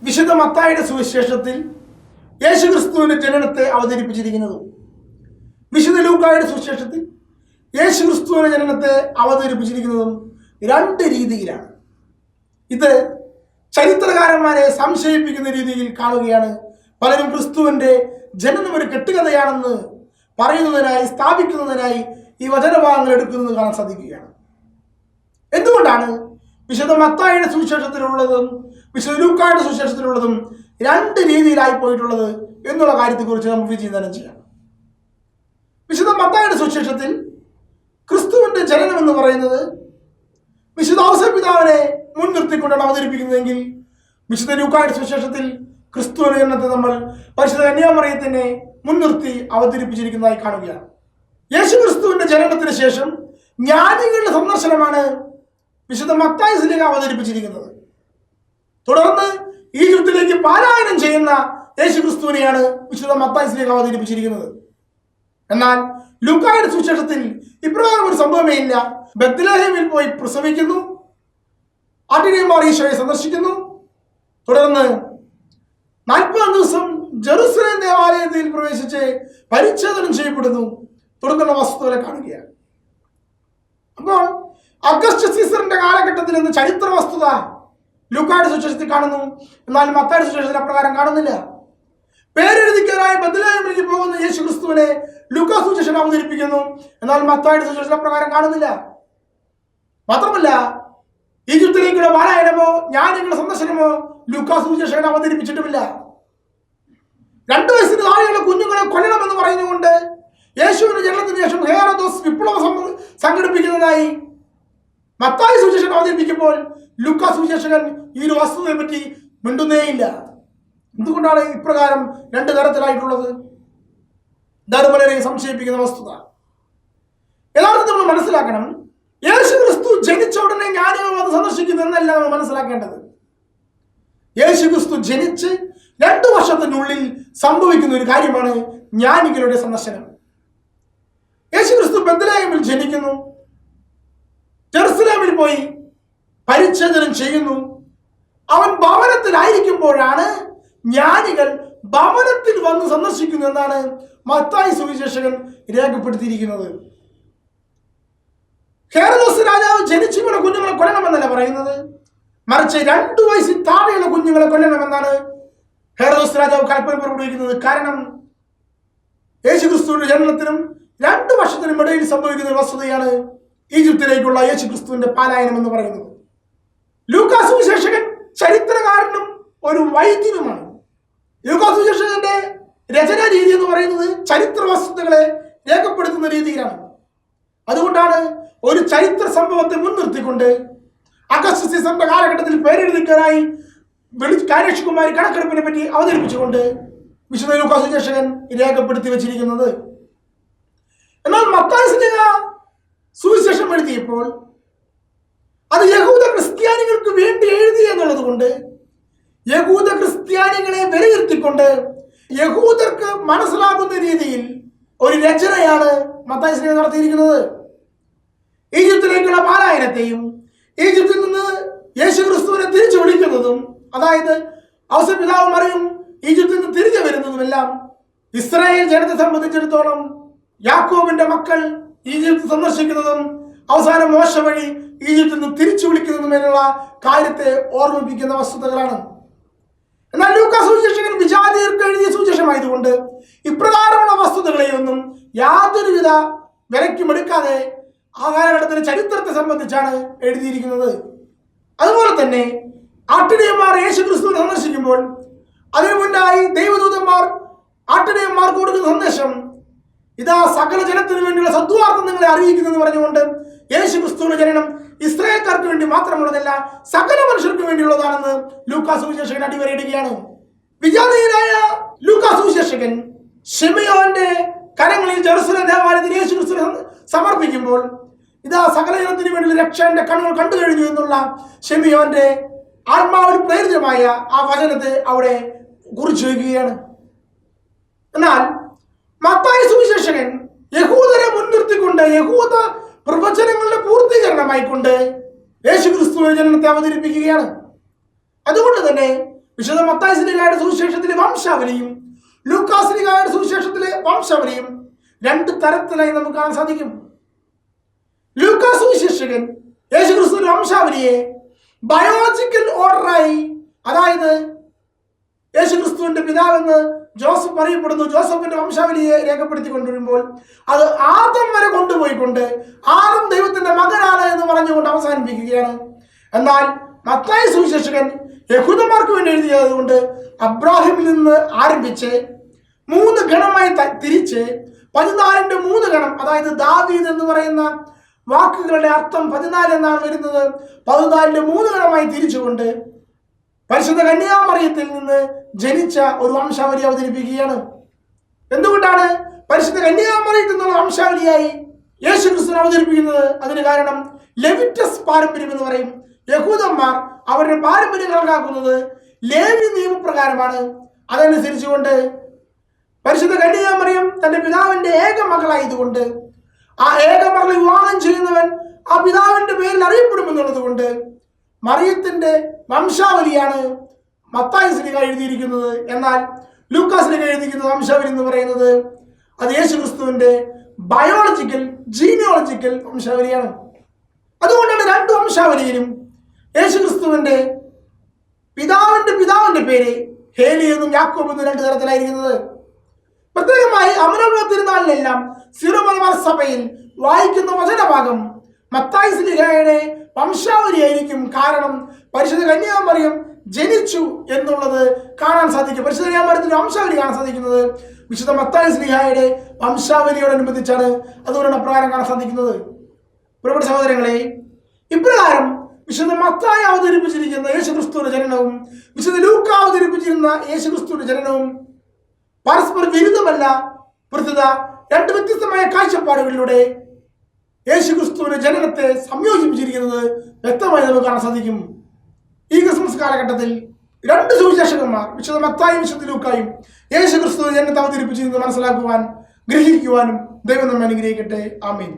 വിശുദ്ധ മത്തായിയുടെ സുവിശേഷത്തിൽ യേശുക്രിസ്തുവിന്റെ ജനനത്തെ അവതരിപ്പിച്ചിരിക്കുന്നത്. വിശുദ്ധ ലൂക്കായുടെ സുവിശേഷത്തിൽ യേശുക്രിസ്തുവിന്റെ ജനനത്തെ അവതരിപ്പിച്ചിരിക്കുന്നതും രണ്ട് രീതിയിലാണ്. ഇത് ചരിത്രകാരന്മാരെ സംശയിപ്പിക്കുന്ന രീതിയിൽ കാണുകയാണ്. പലരും ക്രിസ്തുവിന്റെ ജനനം ഒരു കെട്ടുകഥയാണെന്ന് പറയുന്നതിനായി സ്ഥാപിക്കുന്നതിനായി ഈ വചനഭാഗങ്ങൾ എടുക്കുന്നത് കാണാൻ സാധിക്കുകയാണ്. എന്തുകൊണ്ടാണ് വിശുദ്ധ മത്തായിയുടെ സുവിശേഷത്തിലുള്ളതും വിശുദ്ധ ലൂക്കായുടെ സുവിശേഷത്തിലുള്ളതും രണ്ട് രീതിയിലായി പോയിട്ടുള്ളത് എന്നുള്ള കാര്യത്തെക്കുറിച്ച് നമുക്ക് വിചിന്തനം ചെയ്യാം. വിശുദ്ധ മത്തായിയുടെ സുവിശേഷത്തിൽ ക്രിസ്തുവിന്റെ ജനനം എന്ന് പറയുന്നത് വിശുദ്ധ ഔസേപ്പിതാവിനെ മുൻനിർത്തിക്കൊണ്ടാണ് അവതരിപ്പിക്കുന്നതെങ്കിൽ, വിശുദ്ധ ലൂക്കായുടെ സുവിശേഷത്തിൽ ക്രിസ്തുവിന്റെ ജനനത്തെ നമ്മൾ പരിശുദ്ധ കന്യാമറിയത്തിനെ മുൻനിർത്തി അവതരിപ്പിച്ചിരിക്കുന്നതായി കാണുകയാണ്. യേശു ക്രിസ്തുവിന്റെ ജനനത്തിന് ശേഷം ജ്ഞാനികളുടെ സന്ദർശനമാണ് വിശുദ്ധ മത്തായി ശ്ലീഹ അവതരിപ്പിച്ചിരിക്കുന്നത്. തുടർന്ന് ഈജിപ്തിലേക്ക് പലായനം ചെയ്യുന്ന യേശു ക്രിസ്തുവിനെയാണ് വിശുദ്ധ മത്തായി ശ്ലീഹ അവതരിപ്പിച്ചിരിക്കുന്നത്. എന്നാൽ ലൂക്കായുടെ സുവിശേഷത്തിൽ ഇപ്രകാരം ഒരു സംഭവമേ ഇല്ല. ബത്ലഹേമിൽ പോയി പ്രസവിക്കുന്നു, ആട്ടിടയന്മാർ ഈശോയെ സന്ദർശിക്കുന്നു, തുടർന്ന് 40 ദിവസം ജെറുസലേം ദേവാലയത്തിൽ പ്രവേശിച്ച് പരിച്ഛേദനം ചെയ്യപ്പെടുന്നു, തുടർന്നുള്ള വസ്തുതകളെ കാണുകയാണ്. അപ്പോൾ അഗസ്റ്റസ് സീസറിന്റെ കാലഘട്ടത്തിൽ നിന്ന് ചരിത്ര വസ്തുത ലൂക്കായുടെ സുവിശേഷത്തിൽ കാണുന്നു, എന്നാൽ മത്തായിയുടെ സുവിശേഷത്തിൽ അപ്രകാരം കാണുന്നില്ല. പേരെഴുതിക്കാനായി ബത്ലഹേമിലേക്ക് പോകുന്ന യേശു ക്രിസ്തുവിനെ ലൂക്കാ സുവിശേഷം അവതരിപ്പിക്കുന്നു, എന്നാൽ മത്തായിയുടെ സുവിശേഷത്തിൽ അപ്രകാരം കാണുന്നില്ല. മാത്രമല്ല, ഈജിപ്തിലേക്കുള്ള പലായനമോ ജ്ഞാനികളുടെ സന്ദർശനമോ ലൂക്കാ സുവിശേഷം അവതരിപ്പിച്ചിട്ടുമില്ല. 2 വയസ്സിന് താഴെയുള്ള കുഞ്ഞുങ്ങളെ കൊല്ലണമെന്ന് പറയുന്നുകൊണ്ട് യേശുവിന്റെ ജനനത്തിന് ശേഷം ഹേറോദോസ് വിപ്ലവം സംഘടിപ്പിക്കുന്നതായി മത്തായി സുവിശേഷൻ അവതരിപ്പിക്കുമ്പോൾ ലൂക്കാ സുവിശേഷകൻ ഈ ഒരു വസ്തുതയെ പറ്റി മിണ്ടുന്നേയില്ല. എന്തുകൊണ്ടാണ് ഇപ്രകാരം 2 തരത്തിലായിട്ടുള്ളത്? ഇതാണ് വളരെ സംശയിപ്പിക്കുന്ന വസ്തുത. യഥാർത്ഥത്തിൽ നമ്മൾ മനസ്സിലാക്കണം, യേശു ക്രിസ്തു ജനിച്ച ഉടനെ ജ്ഞാനികൾ വന്ന് സന്ദർശിക്കുന്നു എന്നല്ല നമ്മൾ മനസ്സിലാക്കേണ്ടത്. യേശു ക്രിസ്തു ജനിച്ച് 2 വർഷത്തിനുള്ളിൽ സംഭവിക്കുന്ന ഒരു കാര്യമാണ് ജ്ഞാനികളുടെ സന്ദർശനം. യേശു ക്രിസ്തു ബത്ലഹേമിൽ ജനിക്കുന്നു, ജെറുസലേമിൽ പോയി പരിച്ഛേദനം ചെയ്യുന്നു. അവൻ ഭവനത്തിലായിരിക്കുമ്പോഴാണ് ജ്ഞാനികൾ ഭവനത്തിൽ വന്ന് സന്ദർശിക്കുന്നു എന്നാണ് മത്തായി സുവിശേഷകൻ രേഖപ്പെടുത്തിയിരിക്കുന്നത്. ഹേറോദോസ് രാജാവ് ജനിച്ചു വീണ കുഞ്ഞുങ്ങളെ കൊല്ലണമെന്നല്ല പറയുന്നത്, മറിച്ച് 2 വയസ്സിൽ താഴെയുള്ള കുഞ്ഞുങ്ങളെ കൊല്ലണമെന്നാണ് ഹേറോദോസ് രാജാവ് കൽപ്പന പുറപ്പെടുവിക്കുന്നത്. കാരണം യേശു ക്രിസ്തുവിന്റെ ജനനത്തിനും 2 വർഷത്തിനും ഇടയിൽ സംഭവിക്കുന്ന ഒരു വസ്തുതയാണ് ഈജിപ്തിലേക്കുള്ള യേശു ക്രിസ്തുവിന്റെ പലായനം എന്ന് പറയുന്നത്. ലൂക്കാ സുവിശേഷകൻ ചരിത്രകാരനും ഒരു വൈദ്യനുമാണ്. ലൂക്കാ സുവിശേഷകന്റെ രചനാ രീതി എന്ന് പറയുന്നത് ചരിത്ര വസ്തുതകളെ രേഖപ്പെടുത്തുന്ന രീതിയിലാണ്. അതുകൊണ്ടാണ് ഒരു ചരിത്ര സംഭവത്തെ മുൻനിർത്തിക്കൊണ്ട് അഗസ്റ്റസ് സീസറിന്റെ കാലഘട്ടത്തിൽ പേരെഴുതിക്കാനായി കാര്യക്ഷകുമാരി കണക്കെടുപ്പിനെ പറ്റി അവതരിപ്പിച്ചുകൊണ്ട് വിശുദ്ധ ലൂക്കാ സുവിശേഷകൻ രേഖപ്പെടുത്തി വെച്ചിരിക്കുന്നത്. എന്നാൽ മത്തായി ശ്ലീഹ സുവിശേഷം എഴുതിയപ്പോൾ അത് യഹൂദ ക്രിസ്ത്യാനികൾക്ക് വേണ്ടി എഴുതി എന്നുള്ളത് കൊണ്ട് യഹൂദ ക്രിസ്ത്യാനികളെ വിലയിരുത്തിക്കൊണ്ട് യഹൂദർക്ക് മനസ്സിലാകുന്ന രീതിയിൽ ഒരു രചനയാണ് മത്തായി ശ്ലീഹ നടത്തിയിരിക്കുന്നത്. ഈജിപ്തിലേക്കുള്ള പലായനത്തെയും ഈജിപ്തിൽ നിന്ന് യേശു ക്രിസ്തുവിനെ തിരിച്ചു വിളിക്കുന്നതും, അതായത് ഔസേപ്പിതാവ് മറിയം ഈജിപ്തിൽ നിന്ന് തിരിച്ചു വരുന്നതുമെല്ലാം ഇസ്രായേൽ ജനത്തെ സംബന്ധിച്ചിടത്തോളം യാക്കോബിന്റെ മക്കൾ ഈജിപ്ത് സന്ദർശിക്കുന്നതും അവസാനം മോശ വഴി ഈജിപ്തിൽ നിന്ന് തിരിച്ചു വിളിക്കുന്നതുമെന്നുള്ള കാര്യത്തെ ഓർമ്മിപ്പിക്കുന്ന വസ്തുതകളാണ്. എന്നാൽ ലൂക്കാ സുവിശേഷകൻ വിജാതിയർക്ക് എഴുതിയ സുവിശേഷമായതുകൊണ്ട് ഇപ്രകാരമുള്ള വസ്തുതകളെയൊന്നും യാതൊരുവിധ വിലയ്ക്കും എടുക്കാതെ ആ കാലഘട്ടത്തിലെ ചരിത്രത്തെ സംബന്ധിച്ചാണ് എഴുതിയിരിക്കുന്നത്. അതുപോലെ തന്നെ ആട്ടിടയന്മാർ യേശു ക്രിസ്തുവിനെ സന്ദർശിക്കുമ്പോൾ അതിനു മുന്നായി ദൈവദൂതന്മാർ ആട്ടിടയന്മാർക്ക് കൊടുക്കുന്ന സന്ദേശം, ഇതാ സകല ജനത്തിനു വേണ്ടിയുള്ള സദ്വാർത്തം നിങ്ങളെ അറിയിക്കുന്നു പറഞ്ഞുകൊണ്ട് യേശു ക്രിസ്തുവിന്റെ ജനനം ഇസ്രായേൽക്കാർക്ക് വേണ്ടി മാത്രമുള്ളതല്ല, സകല മനുഷ്യർക്ക് വേണ്ടിയുള്ളതാണെന്ന് ലൂക്കാ സുവിശേഷകൻ അടിവരയിടുകയാണ്. വിജാതീയനായ ലൂക്കാ സുവിശേഷകൻ ശിമയോന്റെ കരങ്ങളിൽ ജെറുസലേം ദേവാലയത്തിൽ യേശു ക്രിസ്തുവിനെ സമർപ്പിക്കുമ്പോൾ ഇതാ സകല ജനത്തിനു വേണ്ടിയുള്ള രക്ഷ എന്റെ കണ്ണുകൾ കണ്ടു കഴിഞ്ഞു എന്നുള്ള ശിമയോന്റെ ആത്മാവിൽ പ്രേരിതമായ ആ വചനത്തെ അവിടെ കുറിച്ചു വയ്ക്കുകയാണ്. എന്നാൽ മത്തായി സുവിശേഷകൻ യഹൂദരെ മുൻനിർത്തിക്കൊണ്ട് യഹൂദ പ്രവചനങ്ങളുടെ പൂർത്തീകരണമായിക്കൊണ്ട് യേശു ക്രിസ്തുവിന്റെ ജനനത്തെ അവതരിപ്പിക്കുകയാണ്. അതുകൊണ്ട് തന്നെ വിശുദ്ധ മത്തായി ശ്ലീഹായുടെ സുവിശേഷത്തിലെ വംശാവലിയും ലൂക്കാസ് ശ്ലീഹായുടെ സുവിശേഷത്തിലെ വംശാവലിയും രണ്ട് തരത്തിലായി നമുക്ക് കാണാൻ സാധിക്കും. ലൂക്കാസ് സുവിശേഷകൻ യേശുക്രിസ്തുവിന്റെ വംശാവലിയെ ബയോളജിക്കൽ ഓർഡറായി, അതായത് യേശുക്രിസ്തുവിന്റെ പിതാവെന്ന് ജോസഫ് അറിയപ്പെടുന്നു, ജോസഫിന്റെ വംശാവലിയെ രേഖപ്പെടുത്തി കൊണ്ടുവരുമ്പോൾ അത് ആദം വരെ കൊണ്ടുപോയിക്കൊണ്ട് ആദം ദൈവത്തിന്റെ മകനാണ് എന്ന് പറഞ്ഞുകൊണ്ട് അവസാനിപ്പിക്കുകയാണ്. എന്നാൽ മത്തായി സുവിശേഷകൻ യഹൂദന്മാർക്ക് വേണ്ടി എഴുതിയത് കൊണ്ട് അബ്രാഹിമിൽ നിന്ന് ആരംഭിച്ച് 3 ഗണമായി തിരിച്ച് 14ന്റെ 3 ഗണം, അതായത് ദാവീദ് എന്ന് പറയുന്ന വാക്കുകളുടെ അർത്ഥം 14 എന്നാണ് വരുന്നത്. 14ന്റെ 3 ഗണമായി തിരിച്ചുകൊണ്ട് പരിശുദ്ധ കന്യാമറിയത്തിൽ നിന്ന് ജനിച്ച ഒരു വംശാവലി അവതരിപ്പിക്കുകയാണ്. എന്തുകൊണ്ടാണ് പരിശുദ്ധ കന്യാമറിയത്തിൽ നിന്നുള്ള വംശാവലിയായി യേശുക്രിസ്തുവിനെ അവതരിപ്പിക്കുന്നത്? അതിന് കാരണം ലെവിറ്റസ് പാരമ്പര്യം എന്ന് പറയും. യഹൂദന്മാർ അവരുടെ പാരമ്പര്യം കണക്കാക്കുന്നത് ലേവി നിയമപ്രകാരമാണ്. അതനുസരിച്ചുകൊണ്ട് പരിശുദ്ധ കന്യാമറിയം തന്റെ പിതാവിന്റെ ഏക മകളായതുകൊണ്ട് ആ ഏക മകളെ വിവാഹം ചെയ്യുന്നവൻ ആ പിതാവിന്റെ പേരിൽ അറിയപ്പെടുമെന്നുള്ളത് കൊണ്ട് മറിയത്തിന്റെ വംശാവലിയാണ് മത്തായി ശ്ലീഹ എഴുതിയിരിക്കുന്നത്. എന്നാൽ ലൂക്കാസ് ശ്ലീഹ എഴുതിയിരിക്കുന്ന വംശാവലി എന്ന് പറയുന്നത് അത് യേശുക്രിസ്തുവിന്റെ ബയോളജിക്കൽ ജീനിയോളജിക്കൽ വംശാവലിയാണ്. അതുകൊണ്ടാണ് 2 വംശാവലിയിലും യേശുക്രിസ്തുവിന്റെ പിതാവിന്റെ പേര് ഹേലി എന്നും യാക്കോബ് എന്നും 2 തരത്തിലായിരിക്കുന്നത്. പ്രത്യേകമായി അമരവ തിരുനാളിലെല്ലാം സീറോ മലബാർ സഭയിൽ വായിക്കുന്ന വചനഭാഗം മത്തായി ശ്ലീഹയുടെ വംശാവലിയായിരിക്കും. കാരണം പരിശുദ്ധ കന്യാമറിയം ജനിച്ചു എന്നുള്ളത് കാണാൻ സാധിക്കും. പരിശുദ്ധ കന്യാമറിയത്തിന്റെ വംശാവലി കാണാൻ സാധിക്കുന്നത് വിശുദ്ധ മത്തായി ശ്ലീഹയുടെ വംശാവലിയോടനുബന്ധിച്ചാണ്. അതുകൊണ്ടാണ് അപ്രകാരം കാണാൻ സാധിക്കുന്നത്. പ്രിയപ്പെട്ട സഹോദരങ്ങളെ, ഇപ്രകാരം വിശുദ്ധ മത്തായി അവതരിപ്പിച്ചിരിക്കുന്ന യേശുക്രിസ്തുവിന്റെ ജനനവും വിശുദ്ധ ലൂക്ക അവതരിപ്പിച്ചിരുന്ന യേശുക്രിസ്തുവിന്റെ ജനനവും പരസ്പര വിരുദ്ധമല്ല. പ്രസ്തുത 2 വ്യത്യസ്തമായ കാഴ്ചപ്പാടുകളിലൂടെ യേശുക്രിസ്തുവിന്റെ ജനനത്തെ സംയോജിപ്പിച്ചിരിക്കുന്നത് വ്യക്തമായി നമുക്ക് കാണാൻ സാധിക്കും. ഈ ക്രിസ്മസ് കാലഘട്ടത്തിൽ 2 സുവിശേഷകന്മാർ വിശുദ്ധ മത്തായും വിശുദ്ധ ലൂക്കായും യേശുക്രിസ്തുവിന്റെ ജനനത്തെ അവതരിപ്പിച്ചിരുന്നത് മനസ്സിലാക്കുവാൻ ഗ്രഹിക്കുവാനും ദൈവം നമ്മെ അനുഗ്രഹിക്കട്ടെ. ആമേൻ.